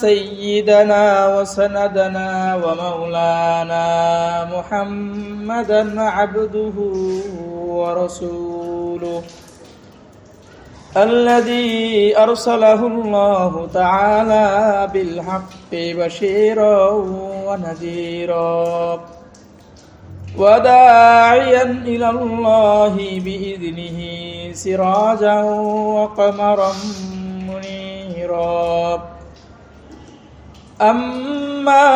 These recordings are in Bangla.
سيدنا وسندنا ومولانا محمدا عبده ورسوله الذي أرسله الله تعالى بالحق بشيرا ونذيرا وداعيا إلى الله بإذنه سراجا وقمرا منيرا أما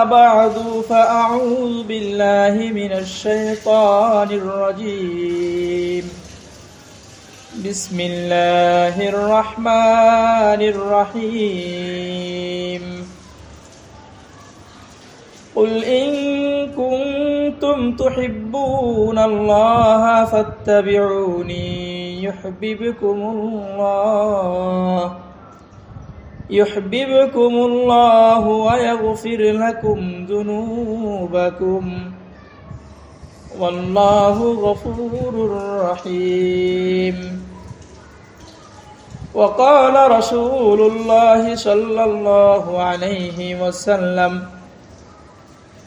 بعد فأعوذ بالله من الشيطان الرجيم بسم الله الرحمن الرحيم قل إن كنتم تحبون الله فاتبعوني يحببكم الله ويغفر لكم ذنوبكم والله غفور رحيم وقال رسول الله صلى الله عليه وسلم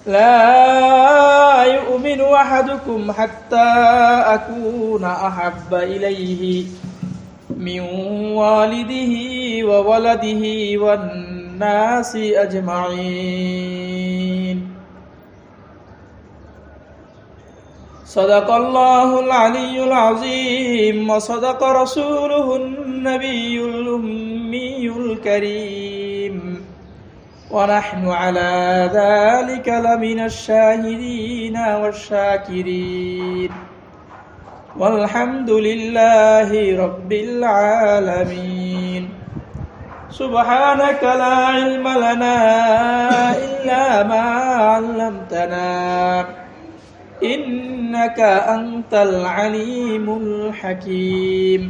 لا يؤمن أحدكم حتى أكون أحب إليه من والده وولده والناس أجمعين صدق الله العلي العظيم وصدق رسوله النبي الأمي الكريم ونحن على ذلك لمن الشاهدين والشاكرين والحمد لله رب العالمين سبحانك لا علم لنا إلا ما علمتنا إنك أنت العليم الحكيم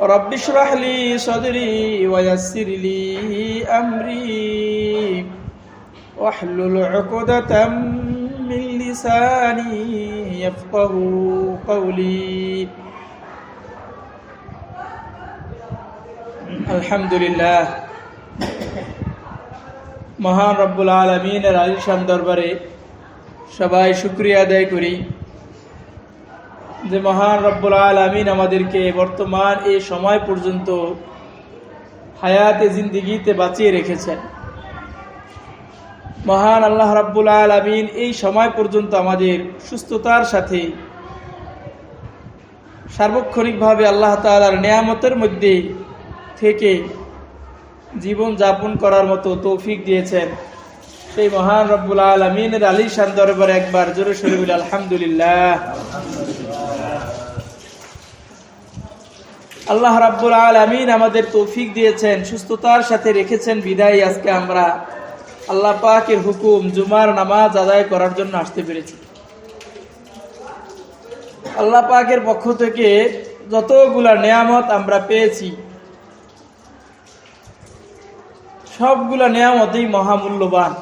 رب اشرح لي صدري ويسر لي أمري واحلل عقدة من لساني يفقه قولي الحمد لله মহান রব্বুল আলামিনের আলিশান দরবারে সবাই শুকরিয়া আদায় করি যে মহান রব্বুল আলামিন আমাদেরকে বর্তমান এই সময় পর্যন্ত হায়াতে জিন্দেগিতে বাঁচিয়ে রেখেছেন। মহান আল্লাহ রাব্বুল আলামিন এই সময় পর্যন্ত আমাদের সুস্থতার সাথে সার্বক্ষণিকভাবে আল্লাহ তাআলার নেয়ামতের মধ্যে থেকে জীবন যাপন করার মতো তৌফিক দিয়েছেন। সেই মহান রব্বুল আলামিনের আলিশান দরবারে একবার জোরে সোরে বলি আলহামদুলিল্লাহ। আল্লাহ রাব্বুল আলামিন আমাদের তৌফিক দিয়েছেন, সুস্থতার সাথে রেখেছেন বিদায় আজকে আমরা আল্লাহ পাকের হুকুম জুমার নামাজ আদায় করার জন্য আসতে পেরেছি। আল্লাহ পাকের পক্ষ থেকে যতগুলা নেয়ামত আমরা পেয়েছি সবগুলা নেয়ামতই মহামূল্যবান,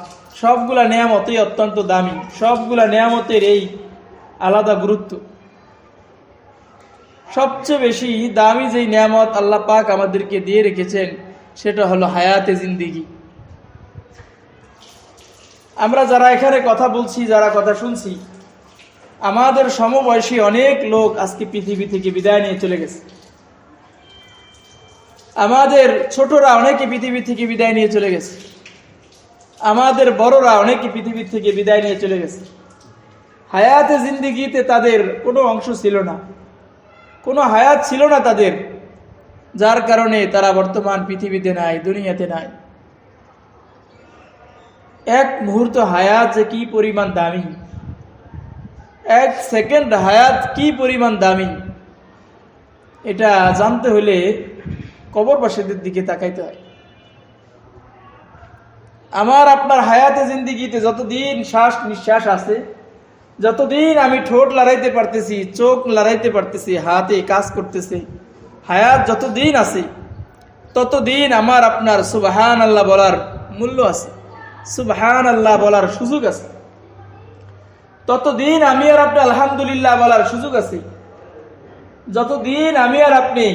সবগুলা নেয়ামতই অত্যন্ত দামি, সবগুলা নেয়ামতের এই আলাদা গুরুত্ব। সবচেয়ে বেশি দামি যেই নেয়ামত আল্লাহ পাক আমাদেরকে দিয়ে রেখেছেন সেটা হলো হায়াতে জিন্দেগি। আমরা যারা এখানে কথা বলছি, যারা কথা শুনছি, আমাদের সমবয়সী অনেক লোক আজকে পৃথিবী থেকে বিদায় নিয়ে চলে গেছে। আমাদের ছোটরা অনেকে পৃথিবী থেকে বিদায় নিয়ে চলে গেছে, আমাদের বড়রা অনেকে পৃথিবী থেকে বিদায় নিয়ে চলে গেছে। হায়াতে জিন্দেগিতে তাদের কোনো অংশ ছিল না, কোনো হায়াত ছিল না তাদের, যার কারণে তারা বর্তমান পৃথিবীতে নাই, দুনিয়াতে নাই। এক মুহূর্ত হায়াত যে কি পরিমাণ দামি, এক সেকেন্ড হায়াত কি পরিমাণ দামি, এটা জানতে হলে কবরবাসীদের দিকে তাকাইতে হয়। আমার আপনার হায়াতে জিন্দেগিতে যতদিন শ্বাস নিঃশ্বাস আছে, যতদিন আমি ঠোঁট লড়াইতে পারতেছি, চোখ লড়াইতে পারতেছি, হাতে কাজ করতেছে, হায়াত যতদিন আছে ততদিন আমার আপনার সুবহান আল্লাহ বলার মূল্য আছে, সুবহান আল্লাহ বলার সুযোগ আছে। ততদিন আমি আর আপনি আলহামদুলিল্লাহ বলার সুযোগ আছে। যতদিন আমি আর আপনি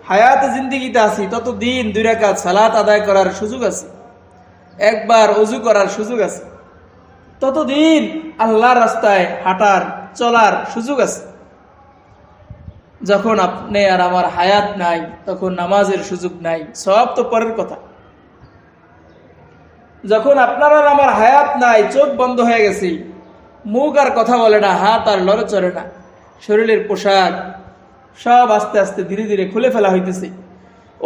হায়াতে জিন্দিগিতে আছি ততদিন 2 রাকাত সালাত আদায় করার সুযোগ আছে, একবার ওযু করার সুযোগ আছে, ততদিন আল্লাহর রাস্তায় হাঁটার চলার সুযোগ আছে। যখন আপনি আর আমার হায়াত নাই তখন নামাজের সুযোগ নাই, সব তো পরের কথা। যখন আপনার আর আমার হায়াত নাই, চোখ বন্ধ হয়ে গেছে, মুখ আর কথা বলে না, হাত আর লড়ে চড়ে না, শরীরের পোশাক সব আস্তে আস্তে ধীরে ধীরে খুলে ফেলা হইতেছে,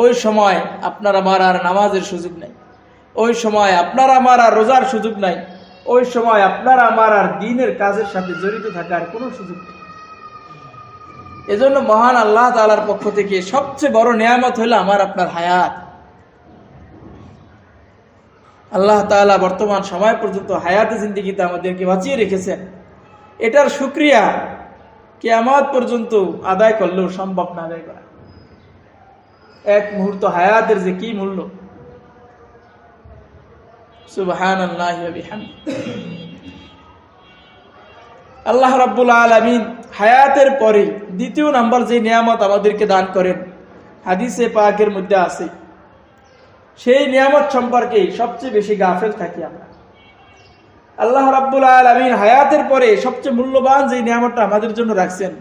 ওই সময় আপনার আমার আর নামাজের সুযোগ নাই, ওই সময় আপনার আমার আর রোজার সুযোগ নাই, ওই সময় আপনার আমার আর দ্বীনের কাজের সাথে জড়িত থাকার কোনো সুযোগ নেই। এজন্য মহান আল্লাহ তাআলার পক্ষ থেকে সবচেয়ে বড় নিয়ামত হলো আমার আপনার হায়াত। আল্লাহ তাআলা বর্তমান সময় পর্যন্ত হায়াতে জিন্দেগিতে আমাদেরকে বাঁচিয়ে রেখেছেন, এটার শুকরিয়া কিয়ামত পর্যন্ত আদায় করলেও সম্ভব না আদায় করা। এক মুহূর্ত হায়াতের যে কি মূল্য, সুবহানাল্লাহি ওয়া বিহামদিহি। আল্লাহ রাব্বুল আলামিন হায়াতের পরে দ্বিতীয় নাম্বার যে নিয়ামত আমাদেরকে দান করেন, হাদিসে পাকের মধ্যে আছে, সেই নিয়ামত সম্পর্কে সবচেয়ে বেশি গাফেল থাকি আমরা। আল্লাহ রাব্বুল আলামিন হায়াতের পরে সবচেয়ে মূল্যবান যে নিয়ামতটা আমাদের জন্য রাখছেন,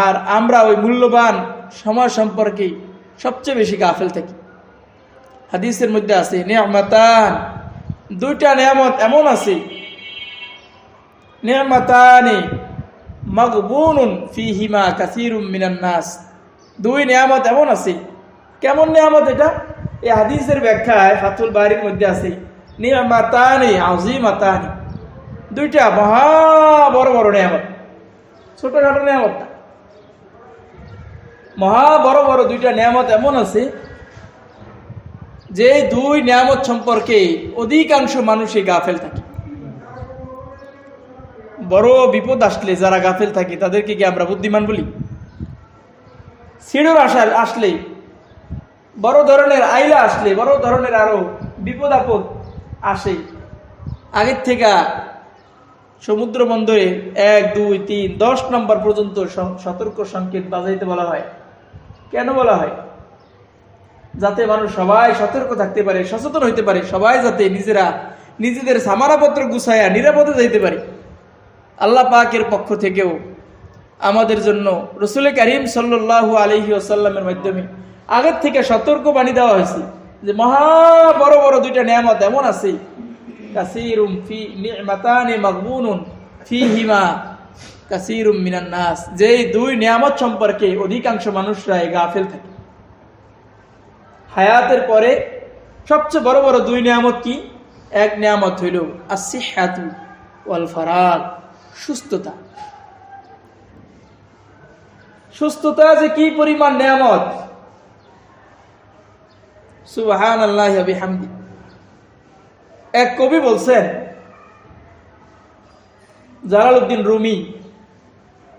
আর আমরা ওই মূল্যবান সময় সম্পর্কে সবচেয়ে বেশি গাফেল থাকি। হাদিসের মধ্যে আছে নিয়ামতান, 2টা নিয়ামত এমন আছে, নিয়ামতানি মাগবুনুন ফীহিমা কাসীরুম মিনান নাস, 2 নিয়ামত এমন আছে। কেমন নিয়ামত এটা? এই হাদিসের ব্যাখ্যায় ফাতুল বারির মধ্যে আছে নিয়ামতানি আযীমাতানি, 2টা মহা বড় বড় নিয়ামত, ছোটখাটো নিয়ামত না, মহা বড় বড় 2টা নিয়ামত এমন আছে যে 2 নিয়ামত সম্পর্কে অধিকাংশ মানুষই গাফেল থাকে। বড় বিপদ আসলে যারা গাফেল থাকে তাদেরকে কি আমরা বুদ্ধিমান বলি? সিঁড়ুর আসলে, বড় ধরনের আইলা আসলে, বড় ধরনের আরো বিপদ আপদ আসে, আগের থেকে সমুদ্র বন্দরে 1, 2, 3, 10 নম্বর পর্যন্ত সতর্ক সংকেত বাজাইতে বলা হয়। কেন বলা হয়? যাতে মানুষ সবাই সতর্ক থাকতে পারে, সচেতন হইতে পারে, সবাই যাতে নিজেদের সামানাপত্র গুছায়া নিরাপদে যাইতে পারে। আল্লাহ পাকের পক্ষ থেকেও আমাদের জন্য রাসূল কারীম সাল্লাল্লাহু আলাইহি ওয়াসাল্লামের মাধ্যমে আগের থেকে সতর্ক বাণী দেওয়া হয়েছে যে মহা বড় বড় 2টা নিয়ামত এমন আছে, কাসীরুম ফি নি'মাতানি মাগবুনুন ফীহিমা কাসীরুম মিনান নাস, যে 2 নিয়ামত সম্পর্কে অধিকাংশ মানুষরা গাফেল থাকে। হায়াতের পরে সবচেয়ে বড় বড় 2 নিয়ামত কি? এক নিয়ামত হইল আসিহাতু ওয়াল ফারাগ, সুস্থতা। সুস্থতা যে কি পরিমাণ নিয়ামত, সুবহানাল্লাহি ওয়া বিহামদিহি। এক কবি বলছেন, জালালউদ্দিন রুমি,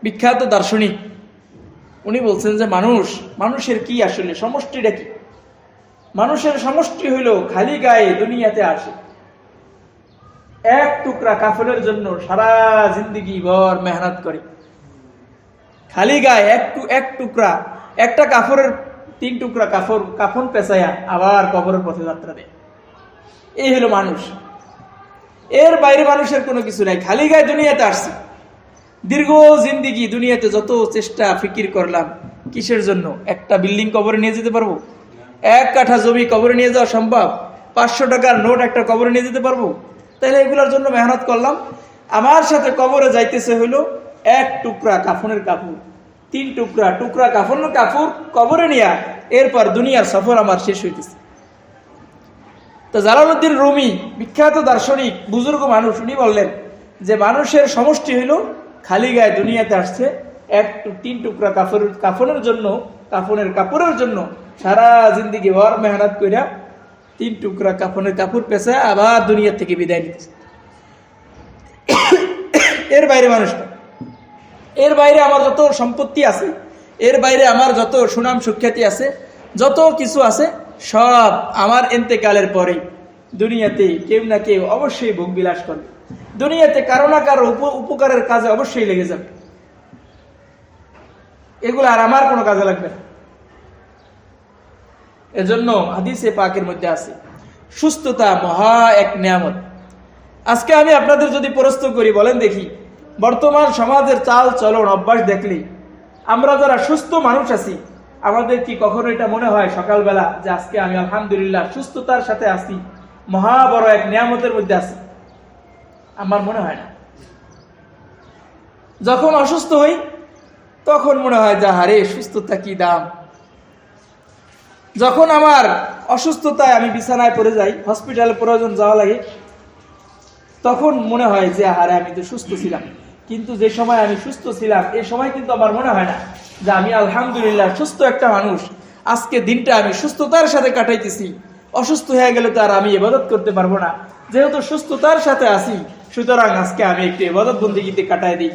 বিখ্যাত দার্শনিক, উনি বলছেন যে মানুষের কি আসলে সমষ্টিটা কি? মানুষের সমষ্টি হইল খালি গায়ে দুনিয়াতে আসে, এক টুকরা কাফনের জন্য সারা জিন্দেগি ভর মেহনত করে, খালি গায়ে এক টুকরা, একটা কাফনের 3 টুকরা কাফন পেঁচাইয়া আবার কবরের পথে যাত্রা দেয়। এই হলো মানুষ, এর বাইরে মানুষের কোনো কিছু নাই, খালি গায়ে দুনিয়াতে আসছে। দীর্ঘ জিন্দেগি দুনিয়াতে যত চেষ্টা ফিকির করলাম, কিসের জন্য? একটা বিল্ডিং কবরে নিয়ে যেতে পারবো? 1 কাঠা জমি কবরে নিয়ে যাওয়া সম্ভব? 500 টাকার নোট একটা কবরে নিয়ে যেতে পারবো? তাহলে এগুলোর জন্য মেহনত করলাম। আমার সাথে কবরে যাইতেছে হইলো 1 টুকরা কাফনের কাপড়, 3 টুকরা কাফনের কাপড় কবরে নিয়া, এরপর দুনিয়ার সফর আমার শেষ হইতেছে। তো জালালউদ্দিন রুমি, বিখ্যাত দার্শনিক, বুজুর্গ মানুষ, উনি বললেন যে মানুষের সমষ্টি হইল খালি গায়ে দুনিয়াতে আসছে, 3 টুকরা কাফনের জন্য, কাফনের কাপড়ের জন্য সারা জিন্দেগি ভর মেহনত কইরা 3 টুকরা কাফনের কাপড় পেঁচে আবার দুনিয়া থেকে বিদায় নিতেছে। এর বাইরে মানুষ না, এর বাইরে আমার যত সম্পত্তি আছে, এর বাইরে আমার যত সুনাম সুখ্যাতি আছে, যত কিছু আছে, সব আমার ইন্তেকালের পরে দুনিয়াতে কেউ না কেউ অবশ্যই ভোগ বিলাস করবে, দুনিয়াতে কারো না কারো উপকারের কাজে অবশ্যই লেগে যাবে। এগুলো আর আমার কোনো কাজে লাগবে না। এজন্য হাদিসে পাকের মধ্যে আছে সুস্থতা মহা এক নিয়ামত। আজকে আমি আপনাদের যদি প্রশ্ন করি, বলেন দেখি, বর্তমান সমাজের চাল চলন অভ্যাস দেখলে আমরা যারা সুস্থ মানুষ আছি, আমাদের কি কখনো এটা মনে হয় সকালবেলা যে আজকে আমি আলহামদুলিল্লাহ সুস্থতার সাথে আছি, মহা বড় এক নিয়ামতের মধ্যে আছি? আমার মনে হয় না। যখন অসুস্থ হই তখন মনে হয় যে হারে সুস্থতা কি দাম। যখন আমার অসুস্থতায় আমি বিছানায় পড়ে যাই, হসপিটালে প্রয়োজন যাওয়া লাগে, তখন মনে হয় যে হারে আমি তো সুস্থ ছিলাম। কিন্তু যে সময় আমি সুস্থ ছিলাম এই সময় কিন্তু আমার মনে হয় না যে আমি আলহামদুলিল্লাহ সুস্থ একটা মানুষ, আজকে দিনটা আমি সুস্থতার সাথে কাটাইতেছি। অসুস্থ হয়ে গেলে তো আর আমি ইবাদত করতে পারবো না, যেহেতু সুস্থতার সাথে আছি সুতরাং আজকে আমি একটু ইবাদত বন্দেগীতে কাটাই দিই।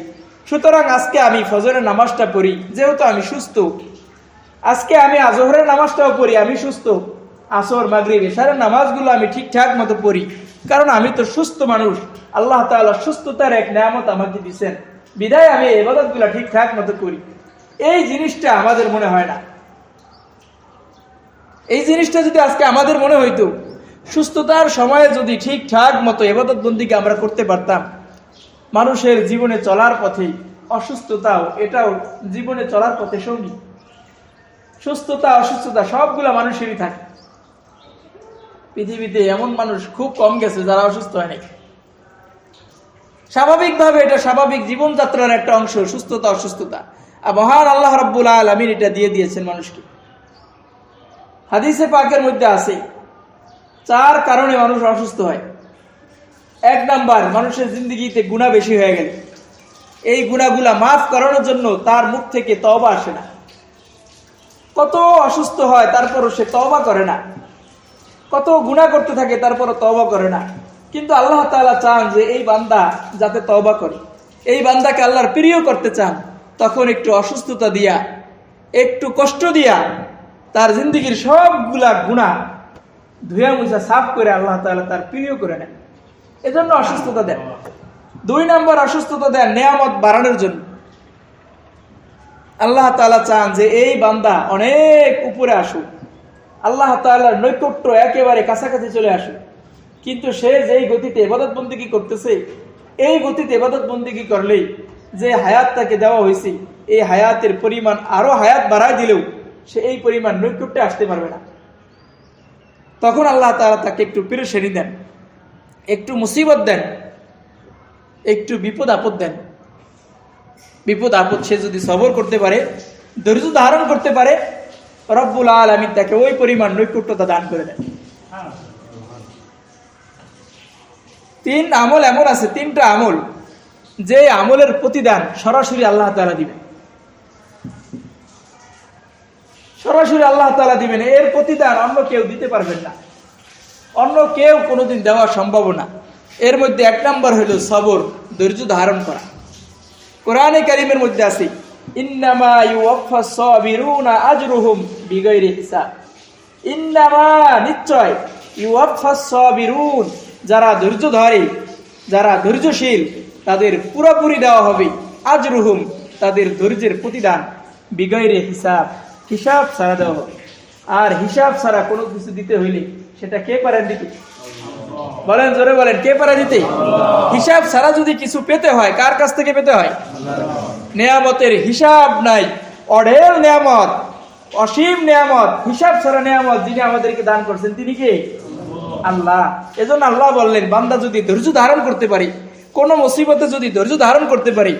সুতরাং আজকে আমি ফজরের নামাজটা পড়ি, যেহেতু আমি সুস্থ। আজকে আমি আজহরের নামাজটাও পড়ি, আমি সুস্থ। আসর মাগরিব এশারের নামাজগুলো আমি ঠিকঠাক মতো পড়ি, কারণ আমি তো সুস্থ মানুষ। আল্লাহ তাআলা সুস্থতার এক নিয়ামত আমাকে দিয়েছেন, বিধায় আমি ইবাদতগুলো ঠিকঠাক মতো করি। এই জিনিসটা আমাদের মনে হয় না। এই জিনিসটা যদি আজকে আমাদের মনে হইতো, সুস্থতার সময়ে যদি ঠিকঠাক মতো ইবাদত বন্দেগী আমরা করতে পারতাম, মানুষের জীবনে চলার পথে অসুস্থতাও এটাও জীবনে চলার পথে সঙ্গী। সুস্থতা অসুস্থতা সবগুলা মানুষেরই থাকে। পৃথিবীতে এমন মানুষ খুব কম গেছে যারা অসুস্থ হয় নাই। স্বাভাবিকভাবে এটা স্বাভাবিক জীবনযাত্রার একটা অংশ, সুস্থতা অসুস্থতা। আর মহান আল্লাহ রাব্বুল আলামিন এটা দিয়ে দিয়েছেন মানুষকে। হাদিসে পাকের মধ্যে আছে 4 কারণে মানুষ অসুস্থ হয়। 1 নাম্বার, মানুষের জিন্দেগিতে গুনাহ বেশি হয়ে গেলে এই গুনাহগুলা মাফ করানোর জন্য তার মুখ থেকে তওবা আসে না। কত অসুস্থ হয় তারপরও সে তওবা করে না, কত গুনাহ করতে থাকে তারপরও তওবা করে না। কিন্তু আল্লাহ তাআলা চান যে এই বান্দা যাতে তওবা করে, এই বান্দাকে আল্লাহর প্রিয় করতে চান, তখন একটু অসুস্থতা দিয়া, একটু কষ্ট দিয়া তার জিন্দেগির সবগুলা গুনাহ ধুয়া মুছা সাফ করে আল্লাহ তাআলা তার প্রিয় করে নেন। এজন্য অসুস্থতা দেন। 2 নাম্বার, অসুস্থতা দেন নিয়ামত বাড়ানোর জন্য। আল্লাহ তাআলা চান যে এই বান্দা অনেক উপরে আসুক, আল্লাহ তাআলার নৈকট্য একেবারে কাছাকাছি চলে আসুক। কিন্তু সে যেই গতিতে ইবাদত বন্দেগী করতেছে, এই গতিতে ইবাদত বন্দেগী করলেই যে হায়াত তাকে দেওয়া হয়েছে, এই হায়াতের পরিমাণ আরো হায়াত বাড়ায় দিলেও সে এই পরিমাণ নৈকট্যে আসতে পারবে না। তখন আল্লাহ তাআলা তাকে একটু পেরেশানি দেন, একটু মুসিবত দেন, একটু বিপদ আপদ দেন। বিপদ আপদ সে যদি সবর করতে পারে, ধৈর্য ধারণ করতে পারে, রব্বুল আলামিন তাকে ওই পরিমাণ নৈকট্যতা দান করে দেন। 3 আমল এমন আছে, 3টা আমল যে আমলের প্রতিদান সরাসরি আল্লাহ তাআলা দিবেন। সরাসরি আল্লাহ তাআলা দিবেন, এর প্রতিদান অন্য কেউ দিতে পারবেন না, অন্য কেউ কোনোদিন দেওয়া সম্ভব না। এর মধ্যে 1 নাম্বার হলো সবর, ধৈর্য ধারণ করা। কোরআনে কারীমের মধ্যে আছে ইন্নামা ইউওয়াফাস সাবিরুনা আজরুহুম বিগাইরি হিসাব। ইন্নামা, নিশ্চয়, ইউওয়াফাস সাবিরুন, যারা ধৈর্য ধরে, যারা ধৈর্যশীল, তাদের পুরোপুরি দেওয়া হবে আজরুহুম, তাদের ধৈর্যের প্রতিদান, বিগাইরি হিসাব, হিসাব ছাড়া দেওয়া হবে। আর হিসাব ছাড়া কোনো কিছু দিতে হইলে সেটা কে পারেন দিতে? বলেন, জোরে বলেন, কে পারে দিতে? হিসাব ছাড়া যদি কিছু পেতে হয়, কার কাছ থেকে পেতে হয়? নিয়ামতের হিসাব নাই, অঢেল নিয়ামত, অসীম নিয়ামত, হিসাব ছাড়া নিয়ামত যিনি আমাদেরকে দান করছেন তিনি কে? আল্লাহ। এজন্য আল্লাহ বললেন, বান্দা যদি ধৈর্য ধারণ করতে পারি, কোন মুসিবতে যদি ধৈর্য ধারণ করতে পারি,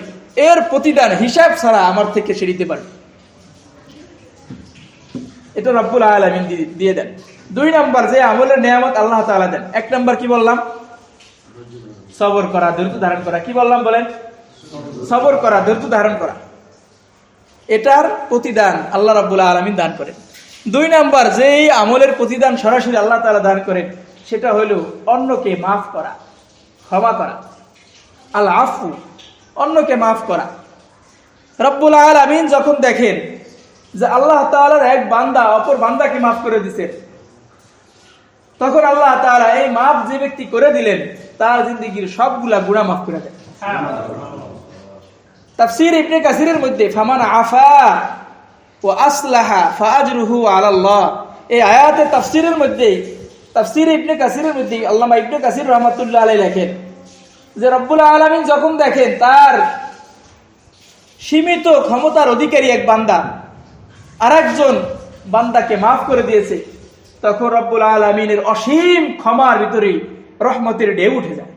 এর প্রতিদান হিসাব ছাড়া আমার থেকে সে দিতে পারে। এটা রব্বুল আলামিন দিয়ে দেন। 2 নাম্বার যে আমলের নিয়ামত আল্লাহ তাআলা দেন। 1 নাম্বার কি বললাম? সবর করা, ধৈর্য ধারণ করা। কি বললাম বলেন? সবর করা, ধৈর্য ধারণ করা, এটার প্রতিদান আল্লাহ রাব্বুল আলামিন দান করেন। 2 নাম্বার যে আমলের প্রতিদান সরাসরি আল্লাহ তাআলা দান করেন, সেটা হলো অন্যকে মাফ করা, ক্ষমা করা। আল আফু, অন্যকে মাফ করা। রব্বুল আলামিন যখন দেখেন যে আল্লাহ তাআলার এক বান্দা অপর বান্দাকে মাফ করে দিয়েছে, তখন আল্লাহ তাআলা এই মাফ যে ব্যক্তি করে দিলেন তার জিন্দেগীর সবগুলা গুনাহ মাফ করে দেন। তাফসীর ইবনে কাসিরের মধ্যে ফামান আফা ওয়া আসলাহা ফাআজরুহু আলাল্লাহ, এই আয়াতের তাফসিরের মধ্যে, তাফসির ইবনে কাসিরের মধ্যে আল্লামা ইবনে কাসির রহমাতুল্লাহ আলাইহি লেখেন যে রব্বুল আলামিন যখন দেখেন তার সীমিত ক্ষমতার অধিকারী এক বান্দা আরেকজন বান্দাকে মাফ করে দিয়েছে, তখন রব্বুল আলামিনের অসীম ক্ষমার ভিতরে রহমতের ঢেউ উঠে যায়।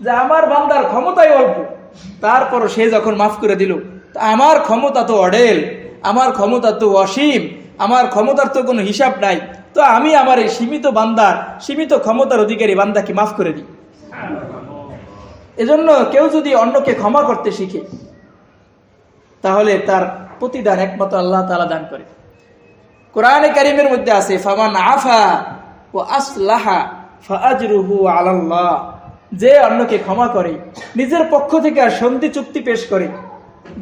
যে আমার বান্দার ক্ষমতাই অল্প, তারপর সে যখন মাফ করে দিল, আমার ক্ষমতা তো অঢেল, আমার ক্ষমতা তো অসীম, আমার ক্ষমতার তো কোনো হিসাব নাই, তো আমি আমার এই সীমিত বান্দার, সীমিত ক্ষমতার অধিকারী বান্দাকে মাফ করে দিই। এজন্য কেউ যদি অন্যকে ক্ষমা করতে শিখে, তাহলে তার প্রতিদান একমাত্র আল্লাহ তাআলা দান করে। কোরআনে কারীমের মধ্যে আছে ফামান আফা ওয়া আসলাহা ফাআজরুহু আলাল্লাহ, যে অন্যকে ক্ষমা করে, নিজের পক্ষ থেকে আর সন্ধি চুক্তি পেশ করে,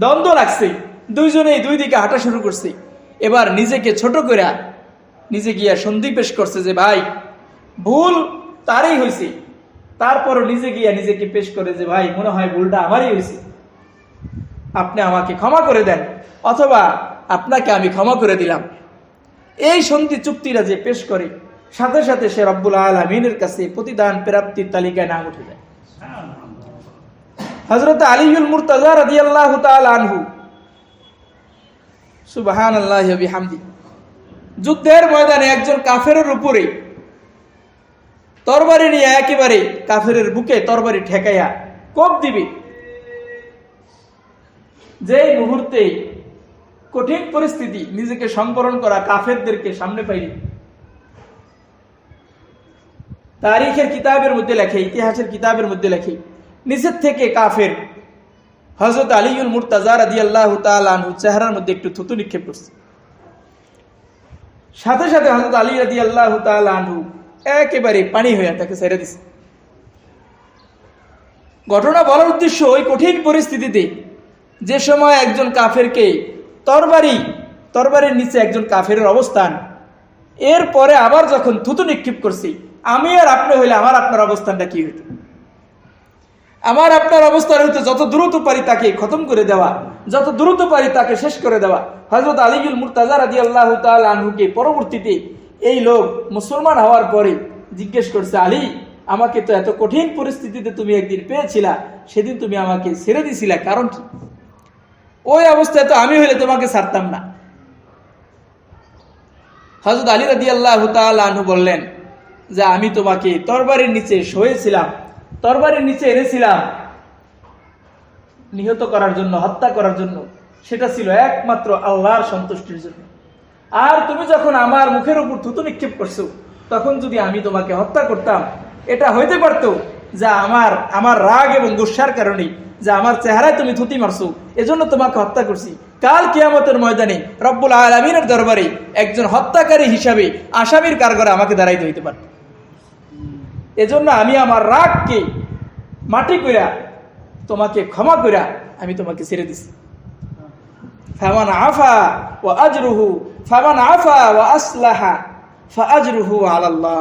দ্বন্দ্ব লাগছে, দুইজনেই দুই দিকে হাঁটা শুরু করছে, এবার নিজেকে ছোট করে নিজে গিয়া সন্ধি পেশ করছে যে ভাই ভুল তারই হয়েছে, তারপরও নিজে গিয়া নিজেকে পেশ করে যে ভাই মনে হয় ভুলটা আমারই হয়েছে, আপনি আমাকে ক্ষমা করে দেন, অথবা আপনাকে আমি ক্ষমা করে দিলাম। এই সন্ধি চুক্তিটা যে পেশ করে, সাথে সাথে সে রব্বুল আলামিনের কাছে প্রতিদান প্রাপ্তির তালিকায় নাম উঠে যায়। হযরত আলীউল মুরতাজা রাদিয়াল্লাহু তাআলা আনহু, সুবহানাল্লাহি ওয়া বিহামদি, যুদ্ধের ময়দানে একজন কাফেরের উপরে তরবারি নিয়ে একেবারে কাফেরের বুকে তরবারি ঠেকাইয়া কোপ দিবে, যে মুহূর্তে কঠিন পরিস্থিতি, নিজেকে সংবরণ করা কাফেরদেরকে সামনে পাইনি, তারিখের কিতাবের মধ্যে লেখে, ইতিহাসের কিতাবের মধ্যে লেখে, নিচের থেকে কাফের হযরত আলীউল মুরতাজা রাদিয়াল্লাহু তাআলা আনহু চেহারার মধ্যে একটু থুতু নিক্ষেপ করছে, সাথে সাথে হযরত আলী রাদিয়াল্লাহু তাআলা আনহু একেবারে পানি হয়ে তাকে ছেড়ে দিছে। ঘটনা বলার উদ্দেশ্য, ওই কঠিন পরিস্থিতিতে যে সময় একজন কাফেরকে তরবারির নিচে একজন কাফেরের অবস্থান, এরপরে আবার যখন থুতু নিক্ষেপ করছি, আমি আর আপনি হইলে আমার আপনার অবস্থানটা কি হইত? আমার আপনার অবস্থান হইতো যত দ্রুত পারি তাকে খতম করে দেওয়া, যত দ্রুত পারি তাকে শেষ করে দেওয়া। হযরত আলীউল মুরতাজা রাদিয়াল্লাহু তাআলা আনহুকে পরবর্তীতে এই লোক মুসলমান হওয়ার পরে জিজ্ঞেস করছে, আলী, আমাকে তো এত কঠিন পরিস্থিতিতে তুমি একদিন পেয়েছিলা, সেদিন তুমি আমাকে ছেড়ে দিছিলা, কারণ কি? ওই অবস্থায় তো আমি হইলে তোমাকে ছাড়তাম না। হযরত আলী রাদিয়াল্লাহু তাআলা আনহু বললেন যে আমি তোমাকে তরবারির নিচে শোয়েছিলাম, তরবারির নিচে এনেছিলাম নিহত করার জন্য, হত্যা করার জন্য, সেটা ছিল একমাত্র আল্লাহর সন্তুষ্টির জন্য। আর তুমি যখন আমার মুখের উপর থুতু নিক্ষেপ করছো, তখন যদি আমি তোমাকে হত্যা করতাম, এটা হইতে পারতো যে আমার রাগ এবং গুসার কারণে, যে আমার চেহারায় তুমি থুতি মারছো, এজন্য তোমাকে হত্যা করছি। কাল কিয়ামতের ময়দানে রব্বুল আলামিনের দরবারে একজন হত্যাকারী হিসাবে আসামির কারাগারে আমাকে দাঁড়াইতে হইতে পারত। এজন্য আমি আমার রাগকে মাটি কইরা তোমাকে ক্ষমা কইরা আমি তোমাকে ছেড়ে দিছি। ফামান আফা ওয়া আজরুহু ফামান আফা ওয়া আসলাহা ফাআজরুহু আলাল্লাহ,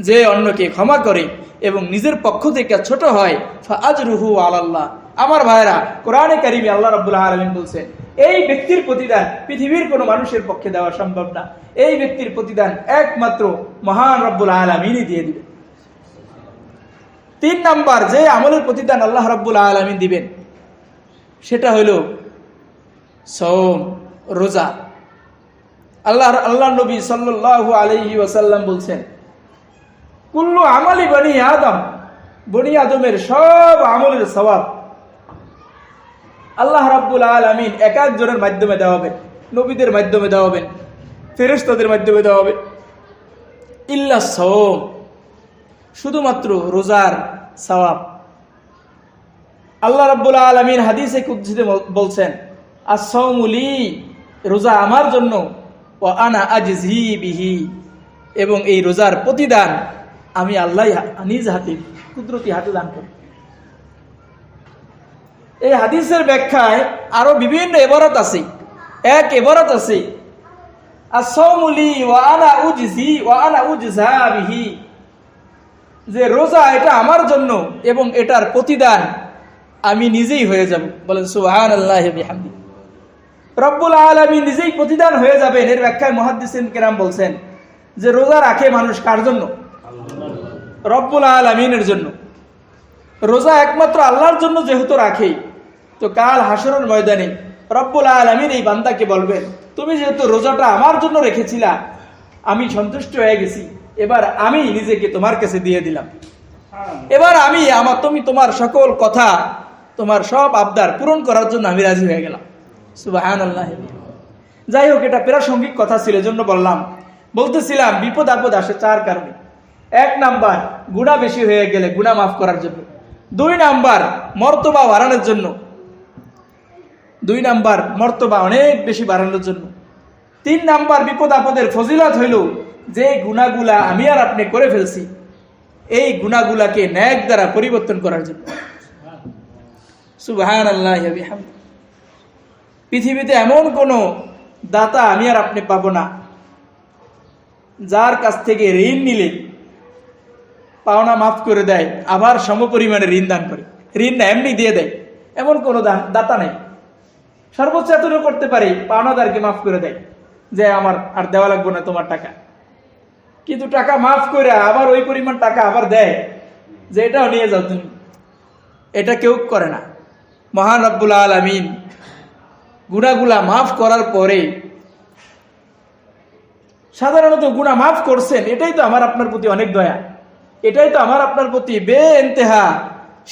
যে অন্যকে ক্ষমা করে এবং নিজের পক্ষ থেকে ছোট হয়, ফাআজরুহু আলাল্লাহ। আমার ভাইরা, কোরআনে কারিমে আল্লাহ রাব্বুল আলামিন বলছেন, এই ব্যক্তির প্রতিদান পৃথিবীর কোনো মানুষের পক্ষে দেওয়া সম্ভব না। এই ব্যক্তির প্রতিদান একমাত্র মহান রব্বুল আলামিনই দিয়ে দিবেন। 3 নাম্বার যে আমলের প্রতিদান আল্লাহ রাব্বুল আলামিন দিবেন, সেটা হইল সওম, রোজা। আল্লাহ নবী সাল্লাল্লাহু আলাইহি ওয়াসাল্লাম বলছেন, কুল্লু আমালি বনি আদম, বনি আদমের সব আমলের সওয়াব আল্লাহ রাব্বুল আলামিন এক একজনের মাধ্যমে দেওয়া হবেন, নবীদের মাধ্যমে দেওয়া হবেন, ফেরেশতাদের মাধ্যমে দেওয়া হবে, ইল্লা সওম, শুধুমাত্র রোজার সওয়াব। আল্লাহ রাব্বুল আলামিন হাদিসে কুদসিতে বলছেন, আস-সাওমু লি, রোজা আমার জন্য, ওয়া আনা আজজি বিহি, এবং এই রোজার প্রতিদান আমি আল্লাহ নিজ হাতে কুদরতি হাতে দান করি। এই হাদিসের ব্যাখ্যায় আরো বিভিন্ন ইবারত আছে। এক ইবারত আছে, আস-সাওমু লি ওয়া আনা উজজি ওয়া আনা উজজা বিহি, যে রোজা এটা আমার জন্য এবং এটার প্রতিদান আমি নিজেই হয়ে যাব। বলেন সুবহানাল্লাহি ওয়া বিহামদিহি। রব্বুল আলামিন নিজেই প্রতিদান হয়ে যাবেন। এর ব্যাখ্যায় মুহাদ্দিসিন কেরাম বলছেন যে রোজা রাখে মানুষ কার জন্য? রব্বুল আলামিনের জন্য। রোজা একমাত্র আল্লাহর জন্য যেহেতু রাখে, তো কাল হাসরের ময়দানে রব্বুল আলামিন এই বান্দাকে বলবেন, তুমি যেহেতু রোজাটা আমার জন্য রেখেছিলা, আমি সন্তুষ্ট হয়ে গেছি, এবার আমি নিজেকে তোমার কাছে দিয়ে দিলাম। এবার তুমি তোমার সকল কথা, তোমার সব আবদার পূরণ করার জন্য আমি রাজি হয়ে গেলাম। সুবহানাল্লাহ। যাই হোক, এটা প্রাসঙ্গিক কথা ছিল, জন্য বলতেছিলাম বিপদ আপদ আসে 4 কারণে। 1 নাম্বার গুনাহ বেশি হয়ে গেলে গুনাহ মাফ করার জন্য। 2 নাম্বার মর্তবা বাড়ানোর জন্য। 2 নাম্বার মর্তবা অনেক বেশি বাড়ানোর জন্য। 3 নাম্বার বিপদ আপদের ফজিলত হইল যে গুনাহগুলা আমি আর আপনি করে ফেলছি, এই গুনাহগুলাকে নেক দ্বারা পরিবর্তন করার জন্য। সুবহানাল্লাহ ওয়া বিহামদিহি। পৃথিবীতে এমন কোন দাতা আমি আর আপনি পাবো না যার কাছ থেকে ঋণ নিলে পাওনা মাফ করে দেয়, আবার সমপরিমাণে ঋণ দান করে। ঋণ না এমনি দিয়ে দেয়, এমন কোন দাতা নাই। সর্বোচ্চ এতটুকু করতে পারে, পাওনাদারকে মাফ করে দেয় যে আমার আর দেওয়া লাগবে না তোমার টাকা। কিন্তু টাকা মাফ করে আবার ওই পরিমাণ টাকা আবার দেয় যে এটাও নিয়ে যাও তুমি। এটা কেউ করে না। মহান রব্বুল আলামিন গুনাহগুলা মাফ করার পরে সাধারণত গুনাহ মাফ করছেন, এটাই তো আমার আপনার প্রতি অনেক দয়া, এটাই তো আমার আপনার প্রতি বেইন্তেহা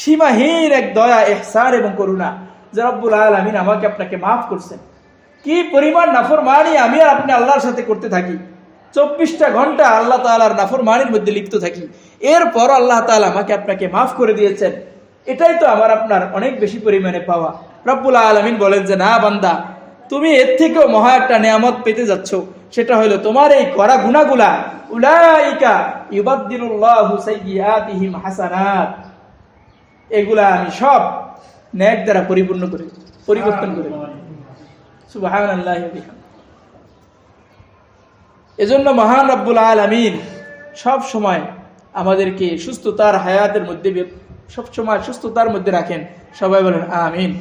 সীমাহীন এক দয়া, ইহসান এবং করুণা যে রব্বুল আলামিন আমাকে আপনাকে মাফ করছেন। কি পরিমাণ নাফরমানি আমি আর আপনি আল্লাহর সাথে করতে থাকি, 24টা ঘন্টা আল্লাহ তাআলার নাফরমানির মধ্যে লিপ্ত থাকি, এরপর আল্লাহ তাআলা আমাকে আপনাকে মাফ করে দিয়েছেন। এটাই তো আমার আপনার অনেক বেশি পরিমাণে পাওয়া। রব্বুল আলামিন বলেন যে না বান্দা, তুমি এর থেকেও মহা একটা নিয়ামত পেতে যাচ্ছ, সেটা হলো তোমার এই করা গুনাহগুলা, উলাইকা ইউবাদদিলুল্লাহু সাইয়্যাতিহিম হাসানাত, এগুলা আমি সব নেক দ্বারা পরিবর্তন করে। সুবহানাল্লাহি ওয়া বিহামদিহি। এজন্য মহান রব্বুল আলামিন সব সময় আমাদেরকে সুস্থতার হায়াতের মধ্যে, সব সময় সুস্থতার মধ্যে রাখেন। সবাই বলেন আমিন।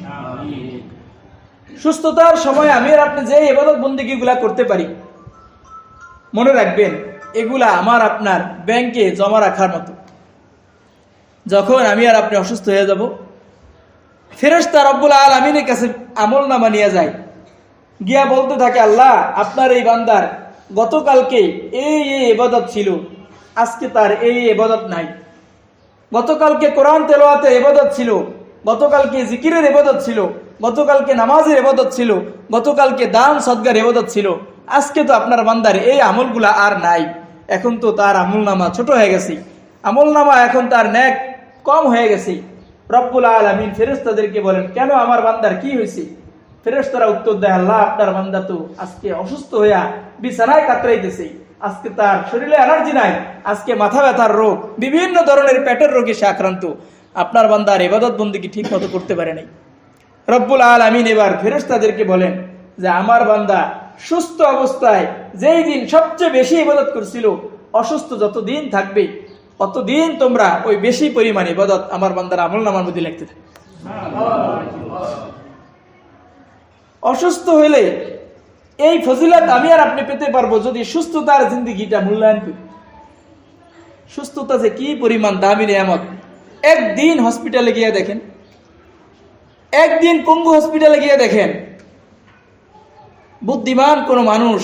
সুস্থতার সময় আমি আর আপনি যে ইবাদত বন্দেগীগুলা করতে পারি, মনে রাখবেন এগুলা আমার আপনার ব্যাংকে জমা রাখার মতো। যখন আমি আর আপনি অসুস্থ হয়ে যাব, ফেরেশতা রব্বুল আলামিনের কাছে আমলনামা নিয়ে যায়, গিয়া বলতে থাকে, আল্লাহ আপনার এই বান্দার গতকালকে এই ইবাদত ছিল, আজকে তার এই ইবাদত নাই। গতকালকে কোরআন তেলাওয়াতে ইবাদত ছিল, গতকালকে জিকিরের ইবাদত ছিল, গতকালকে নামাজের ইবাদত ছিল, গতকালকে দান সদকার ইবাদত ছিল, আজকে তো আপনার বান্দার এই আমলগুলা আর নাই। এখন তো তার আমলনামা ছোট হয়ে গেছে, আমলনামা এখন তার নেক কম হয়ে গেছে। রব্বুল আলামিন ফেরেশতাদেরকে বলেন, কেন আমার বান্দার কি হয়েছে? ফেরেশতারা উত্তর দেয়, আল্লাহ আপনার বান্দা তো আজকে অসুস্থ হইয়া বিছানায় কাতরাইতেছে, আজকে তার শরীরে এনার্জি নাই, আজকে মাথা ব্যথার রোগ, বিভিন্ন ধরনের পেটের রোগে সে আক্রান্ত, আপনার বান্দার ইবাদত বন্দেগী ঠিক মতো করতে পারে নাই। রব্বুল আলামিন এবার ফেরেশতাদেরকে বলেন যে আমার বান্দা সুস্থ অবস্থায় যেই দিন সবচেয়ে বেশি ইবাদত করছিল, অসুস্থ যতদিন থাকবে অতদিন তোমরা ওই বেশি পরিমাণে ইবাদত আমার বান্দার আমলনামার মধ্যে লিখতে থাকবে। অসুস্থ হইলে এই ফজিলত আমি আর আপনি পেতে পারবো যদি সুস্থতার জিন্দেগিটা মূল্যায়ন করি। সুস্থতা যে কি পরিমাণ দামি নিয়ামত। একদিন হসপিটালে গিয়ে দেখেন, একদিন পঙ্গু হসপিটালে গিয়ে দেখেন, বুদ্ধিমান কোন মানুষ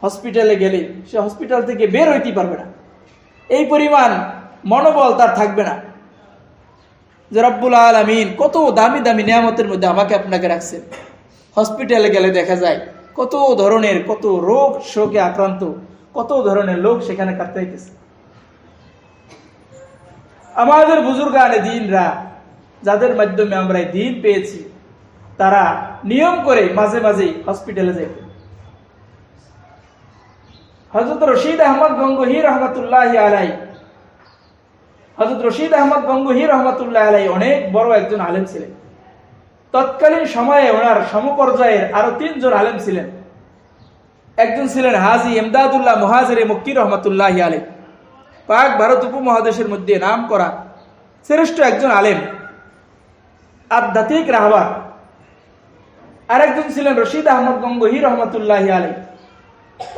হসপিটালে গেলে সে হসপিটাল থেকে বের হইতে পারবে না, এই পরিমাণ মনোবল তার থাকবে না যে রব্বুল আলামিন কত দামি দামি নিয়ামতের মধ্যে আমাকে আপনাকে রাখছেন। হসপিটালে গেলে দেখা যায় কত ধরনের, কত রোগ শোকে আক্রান্ত, কত ধরনের লোক সেখানে কাতরাইতেছে। আমাদের বুজুর্গানে দ্বীনরা, যাদের মাধ্যমে আমরা দ্বীন পেয়েছি, তারা নিয়ম করে মাঝে মাঝে হসপিটালে যেত। হযরত রশিদ আহমদ গঙ্গোহী রহমাতুল্লাহি আলাইহি, হযরত রশিদ আহমদ গঙ্গোহী রহমাতুল্লাহি আলাইহি অনেক বড় একজন আলেম ছিলেন। তৎকালীন সময়ে ওনার সমপর্যায়ের আরো 3 জন আলেম ছিলেন। একজন ছিলেন হাজী ইমদাদুল্লাহ মুহাজিরে মক্কি রহমাতুল্লাহি আলাইহি, পাক ভারত উপমহাদেশের মধ্যে নাম করা শ্রেষ্ঠ একজন আলেম, আধ্যাত্মিক রাহবার। আরেকজন ছিলেন রশিদ আহমদ গঙ্গোহী রহমতুল্লাহি আলাইহি,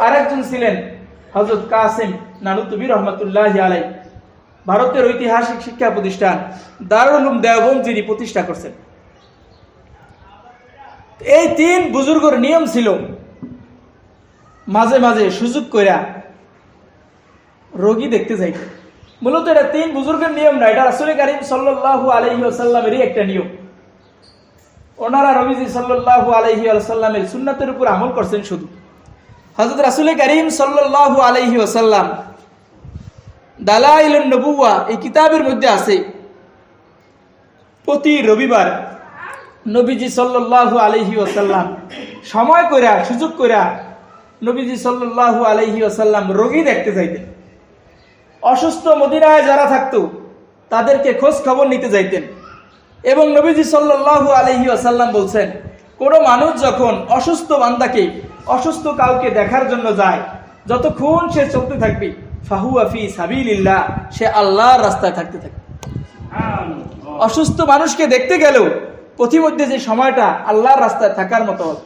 আরেকজন ছিলেন হযরত কাসিম নানুতুবি রহমতুল্লাহি আলাইহি। ভারতের ঐতিহাসিক শিক্ষা প্রতিষ্ঠান দারুল উলুম দেওবন্দ যিনি প্রতিষ্ঠা করছেন। এই তিন বুজুর্গের নিয়ম ছিল মাঝে মাঝে সুযোগ কইরা রোগী দেখতে যাইতে। মূলত এটা তিন বুজুর্গের নিয়ম না, এটা রাসূল কারীম সাল্লাল্লাহু আলাইহি ওয়াসাল্লামেরই একটা নিয়ম। ওনারা নবীজি সাল্লাল্লাহু আলাইহি ওয়াসাল্লামের সুন্নাতের উপর আমল করছেন। শুধু হযরত রাসূল কারীম সাল্লাল্লাহু আলাইহি ওয়াসাল্লাম দালাইলুন নবুওয়া এই কিতাবের মধ্যে আছে প্রতি রবিবার নবীজি সাল্লাল্লাহু আলাইহি ওয়াসাল্লাম সময় কইরা সুযোগ কইরা নবীজি সাল্লাল্লাহু আলাইহি ওয়াসাল্লাম রোগী দেখতে যাইতেন। অসুস্থ মদিনায় যারা থাকতো তাদেরকে খোঁজ খবর নিতে যাইতেন। এবং নবীজি সাল্লাল্লাহু আলাইহি ওয়াসাল্লাম বলছেন, কোনো মানুষ যখন অসুস্থ বান্দাকে, অসুস্থ কাউকে দেখার জন্য যায়, যতক্ষণ সে চলতে থাকবে ফাহুয়া ফি সাবিলিল্লাহ, সে আল্লাহর রাস্তায় থাকতে থাকবে। অসুস্থ মানুষকে দেখতে গেলেও পথিমধ্যে যে সময়টা আল্লাহর রাস্তায় থাকার মতো হবে।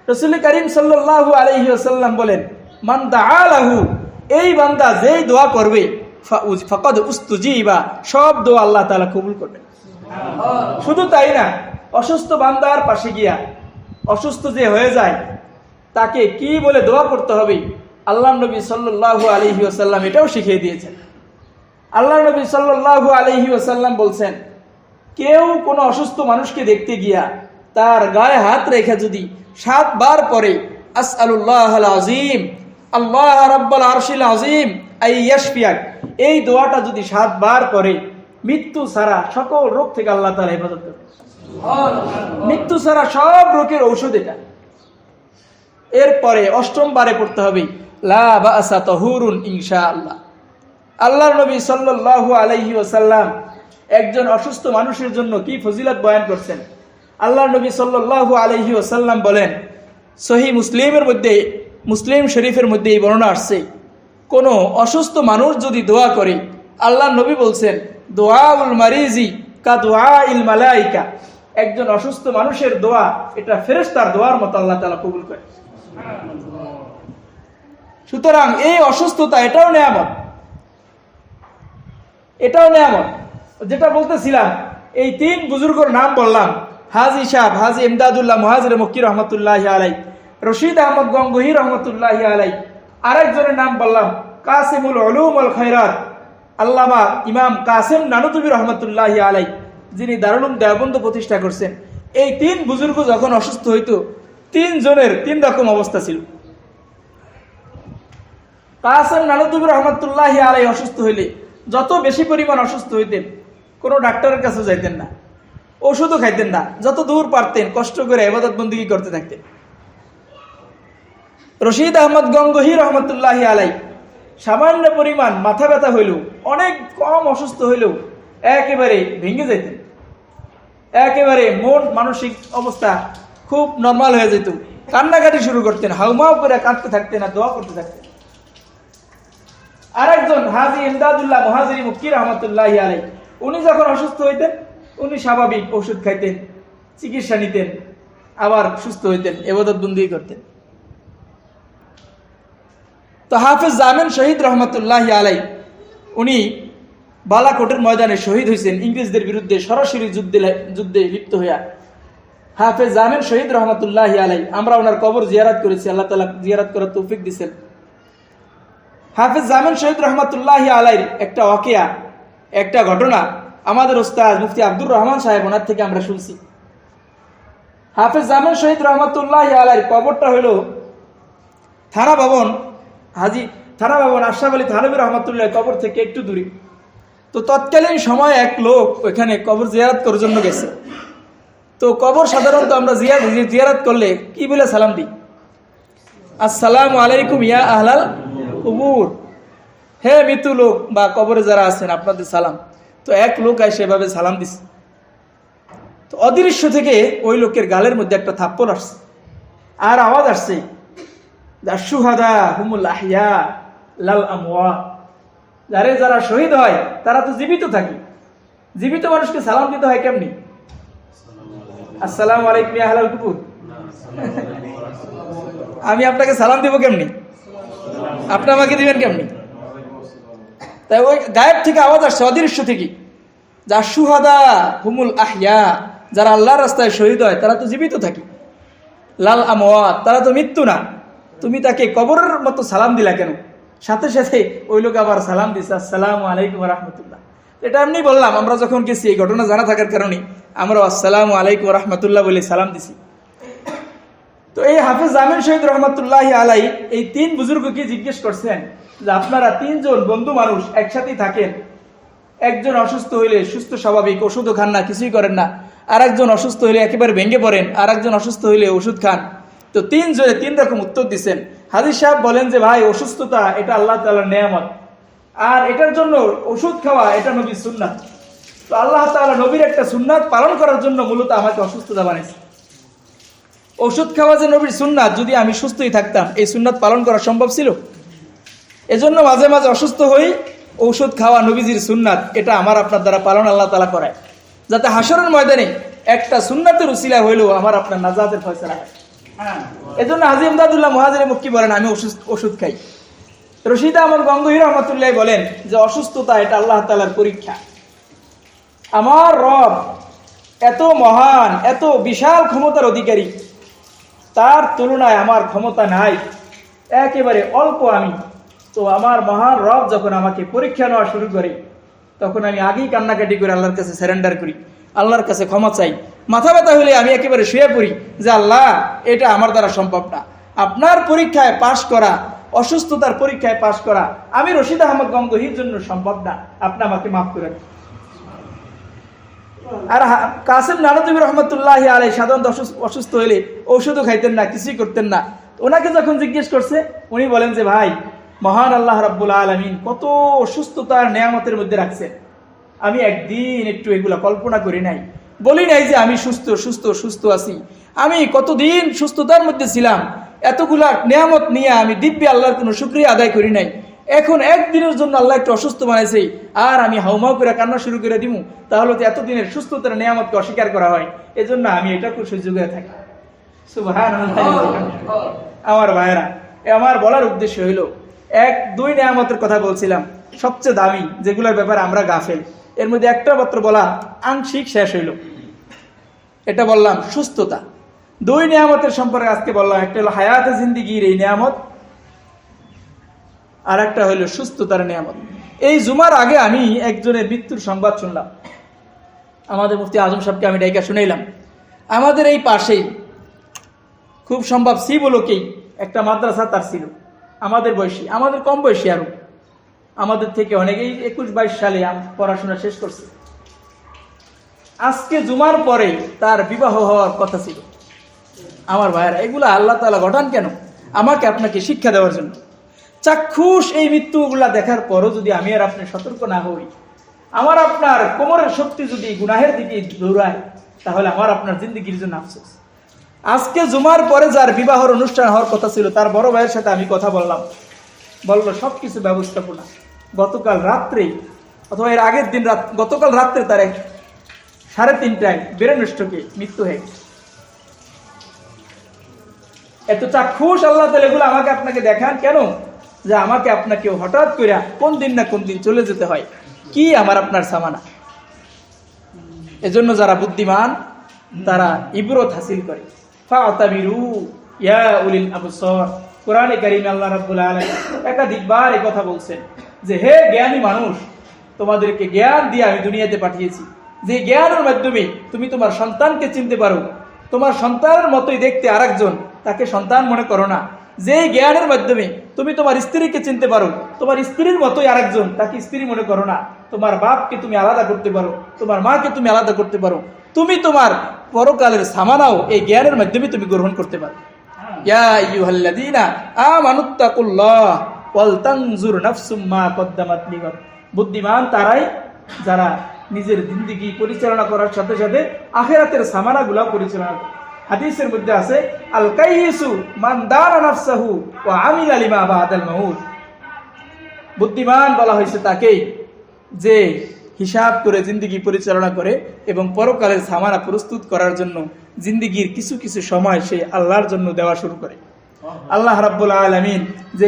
রাসূল কারীম সাল্লাল্লাহু আলাইহি ওয়াসাল্লাম বলেন, মান দাআ লাহু, এই বান্দা যেই দোয়া করবে ফাকাদ উস্তুজিবা, সব দোয়া আল্লাহ তাআলা কবুল করবেন। শুধু তাই না, অসুস্থ বান্দার পাশে গিয়া অসুস্থ যে হয়ে যায় তাকে কি বলে দোয়া করতে হবে আল্লাহর নবী সাল্লাল্লাহু আলাইহি ওয়াসাল্লাম এটাও শিখিয়ে দিয়েছেন। আল্লাহর নবী সাল্লাল্লাহু আলাইহি ওয়াসাল্লাম বলছেন, কেউ কোনো অসুস্থ মানুষকে দেখতে গিয়া তার গায়ে হাত রেখে যদি 7 বার পরে আসআলুল্লাহাল আযীম আল্লাহ রাব্বুল আরশিল আযীম আইয়াশফিয়াক, এই দোয়াটা যদি 7 বার পরে মৃত্যু ছাড়া সকল রোগ থেকে আল্লাহ তাআলা হেফাজত করবে। মৃত্যু ছাড়া সব রোগের ঔষধ এটা। এরপরে 8ম বারে পড়তে হবে লা বাসা তাহুরুন ইনশাআল্লাহ। আল্লাহর নবী সাল্লাল্লাহু আলাইহি ওয়াসাল্লাম একজন অসুস্থ মানুষের জন্য কি ফজিলত বয়ান করছেন। আল্লাহর নবী সাল্লাল্লাহু আলাইহি ওয়াসাল্লাম বলেন, সহিহ মুসলিমের মধ্যে, মুসলিম শরীফের মধ্যে এই বর্ণনা আসছে, কোনো অসুস্থ মানুষ যদি দোয়া করে, আল্লাহর নবী বলছেন দুআউল মারিজি কা দুআইল মালাইকা, একজন অসুস্থ মানুষের দোয়া এটা ফেরেশতার দোয়ার মতো আল্লাহ তাআলা কবুল করে। সুতরাং এই অসুস্থতা এটাও নেয়ামত, এটাও নেয়ামত। যেটা বলতেছিলাম, এই তিন বুজুর্গের নাম বললাম, হাজী সাহেব হাজী ইমদাদুল্লাহ মুহাজির মক্কি রহমতুল্লাহি আলাইহি, রশিদ আহমদ গঙ্গোহী রহমতুল্লাহি আলাইহি, আরেকজনের নাম বললাম কাসিমুল উলুম ওয়াল খায়রাত আল্লামা ইমাম কাসিম নানুতুবি রহমতুল্লাহি আলাইহি, যিনি দারুল উলুম দেওবন্দ প্রতিষ্ঠা করছেন। এই তিন বুজুর্গ যখন অসুস্থ হইতো, 3 জনের 3 রকম অবস্থা ছিল। কাসিম নানুতুবি রহমতুল্লাহি আলাইহি অসুস্থ হইলে যত বেশি পরিমাণ অসুস্থ হইতেন, কোনো ডাক্তারের কাছে যাইতেন না, ওষুধও খাইতেন না, যত দূর পারতেন কষ্ট করে ইবাদত বন্দেগী করতে থাকতেন। রশিদ আহমদ গঙ্গোহী রহমতুল্লাহি আলাইহি সামান্য পরিমাণ মাথা ব্যথা হইলেও, অনেক কম অসুস্থ হইলেও একেবারে ভেঙে যেতেন, একেবারে মন মানসিক অবস্থা খুব নরমাল হয়ে যেত, কান্নাকাটি শুরু করতেন, হাউমাউ করে কাঁদতে থাকতেন আর দোয়া করতে থাকতেন। আরেকজন হাজী ইমদাদুল্লাহ মুহাজির মক্কি রহমতুল্লাহি আলাইহি, উনি যখন অসুস্থ হইতেন উনি স্বাভাবিক ওষুধ খাইতেন, চিকিৎসা নিতেন, আবার সুস্থ হইতেন, ইবাদত বন্দেগী করতেন। তো হাফেজ জামিন শহীদ রহমতুল্লাহি আলাইহি, উনি বালাকোটের ময়দানে শহীদ হয়েছেন ইংরেজদের বিরুদ্ধে সরাসরি যুদ্ধে লিপ্ত হইয়া। হাফেজ জামিন শহীদ রহমতুল্লাহি আলাইহি, আমরা ওনার কবর জিয়ারত করেছি, আল্লাহ তাআলা জিয়ারত করার তৌফিক দিয়েছেন। হাফেজ জামিন শহীদ রহমতুল্লাহি আলাইহির একটা ওয়াকিয়া, একটা ঘটনা আমাদের উস্তাদ মুফতি আব্দুর রহমান সাহেব ওনার থেকে আমরা শুনছি। হাফেজ জামিন শহীদ রহমতুল্লাহি আলাইহির কবরটা হইল থানা ভবন, হাজী থানা ভবন আশরাফ আলী থানভী রহমতুল্লাহ কবর থেকে একটু দূরে। তো তৎকালীন সময় এক লোক ওইখানে কবর জিয়ারত করার জন্য গেছে। তো কবর সাধারণত আমরা জিয়ারত করলে কি বলে সালাম দিই? আসসালামু আলাইকুম ইয়া আহলাল কুবুর, হে মৃত্যু লোক বা কবরে যারা আছেন আপনাদের সালাম। তো এক লোক এসে এভাবে সালাম দিছে। তো অদৃশ্য থেকে ওই লোকের গালের মধ্যে একটা থাপ্পড় আসছে, আর আওয়াজ আসছে, শুহাদা হুমুল আহিয়া লাল আমওয়াত, যারা শহীদ হয় তারা তো জীবিত থাকে, জীবিত মানুষকে সালাম দিতে হয় কেমনি? আসসালামু আলাইকুম ইয়া আহলাল কুবুর, আমি আপনাকে সালাম দিব কেমনি, আপনি আমাকে দিবেন কেমনি? তাই ওই গায়েব থেকে আওয়াজ আসছে, অদৃশ্য থেকে, যা সুহাদা হুমুল আহিয়া, যারা আল্লাহর রাস্তায় শহীদ হয় তারা তো জীবিত থাকে, লাল আমওয়াত, তারা তো মৃত্যু না। তুমি তাকে কবরের মতো সালাম দিলা কেন? সাথে সাথে ওই লোক আবার সালাম দিচ্ছে, আসসালামু আলাইকুম রহমতুল্লাহ। এটা এমনি বললাম, আমরা যখন গেছি এই ঘটনা জানা থাকার কারণে আমরা আসসালামু আলাইকুম রহমতুল্লাহ বলে সালাম দিছি। তো এই হাফেজ জামিল শহীদ রহমতুল্লাহ আলাই এই তিন বুজুর্গকে জিজ্ঞেস করছেন যে আপনারা তিনজন বন্ধু মানুষ একসাথেই থাকেন, একজন অসুস্থ হইলে সুস্থ স্বাভাবিক, ওষুধও খান না, কিছুই করেন না, আর একজন অসুস্থ হইলে একেবারে ভেঙে পড়েন, আর একজন অসুস্থ হইলে ওষুধ খান। তো তিনজনে তিন রকম উত্তর দিচ্ছেন। হাজির সাহেব বলেন যে ভাই, অসুস্থতা এটা আল্লাহ তাআলার নেয়ামত, আর এটার জন্য ওষুধ খাওয়া এটা নবীর সুন্নাত। তো আল্লাহ তাআলা নবীর একটা সুন্নাত পালন করার জন্য মূলত আমাকে অসুস্থতা বানিয়েছে। ওষুধ খাওয়া যে নবীর সুন্নাত, যদি আমি সুস্থই থাকতাম এই সুন্নাত পালন করা সম্ভব ছিল? এজন্য মাঝে মাঝে অসুস্থ হই, ঔষধ খাওয়া নবীজির সুন্নাত, এটা আমার আপনার দ্বারা পালন আল্লাহ তাআলা করায়, যাতে হাসরের ময়দানে একটা সুন্নাতের উসিলা হইলেও আমার আপনার নাজাতের ফয়সালা হয়। এজন্য হাজী ইমদাদুল্লাহ মুহাজিরে মক্কি বলেন, আমি ওষুধ খাই। রশিদ আহমদ গঙ্গোহী রহমতুল্লাহ বলেন যে অসুস্থতা এটা আল্লাহ তাআলার পরীক্ষা। আমার রব এত মহান, এত বিশাল ক্ষমতার অধিকারী, তার তুলনায় আমার ক্ষমতা নাই, একেবারে অল্প আমি। তো আমার মহান রব যখন আমাকে পরীক্ষা নেওয়া শুরু করে, তখন আমি আগেই কান্নাকাটি করে আল্লাহর কাছে সারেন্ডার করি, আল্লাহর কাছে ক্ষমা চাই। মাথা ব্যথা হলে আমি একেবারে শুয়ে পড়ি যে আল্লাহ, এটা আমার দ্বারা সম্ভব না। আপনার পরীক্ষায় পাশ করা, অসুস্থতার পরীক্ষায় পাশ করা আমি রশিদ আহমদ গঙ্গোহীর জন্য সম্ভব না, আপনি আমাকে মাফ করেন। আর কাসেম নানতুবি রহমতুল্লাহ আলাই সাধারণত অসুস্থ হইলে ঔষধও খাইতেন না, কিছুই করতেন না। ওনাকে যখন জিজ্ঞেস করছে, উনি বলেন যে ভাই, মহান আল্লাহ রাব্বুল আলামিন কত সুস্থতার নেয়ামতের মধ্যে রাখছেন, আমি একদিন একটু এগুলা কল্পনা করি নাই, বলি নাই যে আমি সুস্থ সুস্থ সুস্থ আছি। আমি কতদিন সুস্থতার মধ্যে ছিলাম, এতগুলা নেয়ামত নিয়ে আমি দিব্যি আল্লাহর কোনো শুকরিয়া আদায় করি নাই। এখন একদিনের জন্য আল্লাহ একটু অসুস্থ বানাইছে, আর আমি হাউমাউ করে কান্না শুরু করে দিব, তাহলে তো এতদিনের সুস্থতার নেয়ামতকে অস্বীকার করা হয়। এজন্য আমি এটাকে সহ্য করে থাকি। সুবহানাল্লাহ। আমার ভাইয়েরা, আমার বলার উদ্দেশ্য হইল, দুই নেয়ামতের কথা বলছিলাম, সবচেয়ে দামি, যেগুলোর ব্যাপারে আমরা গাফেল। এর মধ্যে একটা মাত্র বলা আংশিক শেষ হইল, এটা বললাম সুস্থতা। দুই নেয়ামতের সম্পর্কে আজকে বললাম, একটা হলো হায়াতে জিন্দিগির এই নেয়ামত, আর একটা হইল সুস্থতার নেয়ামত। এই জুমার আগে আমি একজনের মৃত্যুর সংবাদ শুনলাম, আমাদের মুফতি আজম সাহেবকে আমি ডাইকা শুনাইলাম। আমাদের এই পাশেই খুব সম্ভব সি বলোকেই একটা মাদ্রাসা তার ছিল, আমাদের বয়সী, আমাদের কম বয়সী, আরো আমাদের থেকে অনেকেই 21-22 সালে পড়াশোনা শেষ করছে। আজকে জুমার পরে তার বিবাহ হওয়ার কথা ছিল। আমার ভাইয়েরা, এগুলা আল্লাহ তাআলা ঘটান কেন? আমাকে আপনাকে শিক্ষা দেওয়ার জন্য। চাক্ষুষ এই মৃত্যুগুলা দেখার পরও যদি আমি আর আপনি সতর্ক না হই, আমার আপনার কোমরের শক্তি যদি গুনাহের দিকে দৌড়ায়, তাহলে আমার আপনার জিন্দেগির জন্য আফসোস। আজকে জুমার পরে যার বিবাহের অনুষ্ঠান হওয়ার কথা ছিল, তার বড় ভাইয়ের সাথে আমি কথা বললাম, বললো সবকিছু ব্যবস্থাপনা। গতকাল রাত্রে অথবা এর আগের দিন গতকাল রাত্রে তার 3:30টায় ব্রেন স্ট্রোকে মৃত্যু হয়ে গেছে। এত চাক্ষুষ আল্লাহ তাআলা এগুলো আমাকে আপনাকে দেখান কেন? যে আমাকে আপনাকে হঠাৎ করে কোন দিন না কোন দিন চলে যেতে হয়, কি আমার আপনার সামানা। এজন্য যারা বুদ্ধিমান তারা ইবরত হাসিল করে। ফাতাবিরু ইয়া উলিল আবসার, কোরআনে কারীমে আল্লাহ রাব্বুল আলামিন একাধিকবার এই কথা বলছেন যে হে জ্ঞানী মানুষ, তোমাদেরকে জ্ঞান দিয়ে আমি দুনিয়াতে পাঠিয়েছি, যে জ্ঞানের মাধ্যমে তুমি তোমার সন্তানকে চিনতে পারো। তোমার সন্তানের মতোই দেখতে আরেকজন, তাকে সন্তান মনে করো না। যে জ্ঞানের মাধ্যমে তুমি তোমার স্ত্রীকে চিনতে পারো, তোমার স্ত্রীর মতোই আরেকজন, তাকে স্ত্রী মনে করো না। তোমার বাপকে তুমি আলাদা করতে পারো, তোমার মাকে তুমি আলাদা করতে পারো। তুমি তোমার পরকালের সামানাও এই জ্ঞানের মাধ্যমে তুমি গ্রহণ করতে পারো। ইয়া আইয়ুহাল্লাযীনা আমানুত্তাকুল্লাহ ওয়াল তানজুর নাফসুম মা কদ্দামাত লিগাদ। বুদ্ধিমান তারাই যারা নিজের জিন্দেগি পরিচালনা করার সাথে সাথে আখিরাতের সামানাগুলো পরিচালনা করে। হাদিসের মধ্যে আছে আল কাইয়িসু মান দারা নাফসাহু ওয়া আমিলা লিমা বাদাল মাউত। বুদ্ধিমান বলা হয়েছে তাকেই যে হিসাব করে জিন্দেগি পরিচালনা করে এবং পরকালের সামানা প্রস্তুত করার জন্য জিন্দিগির কিছু কিছু সময় সে আল্লাহর জন্য দেওয়া শুরু করে। আল্লাহ রাব্বুল আলামিন যে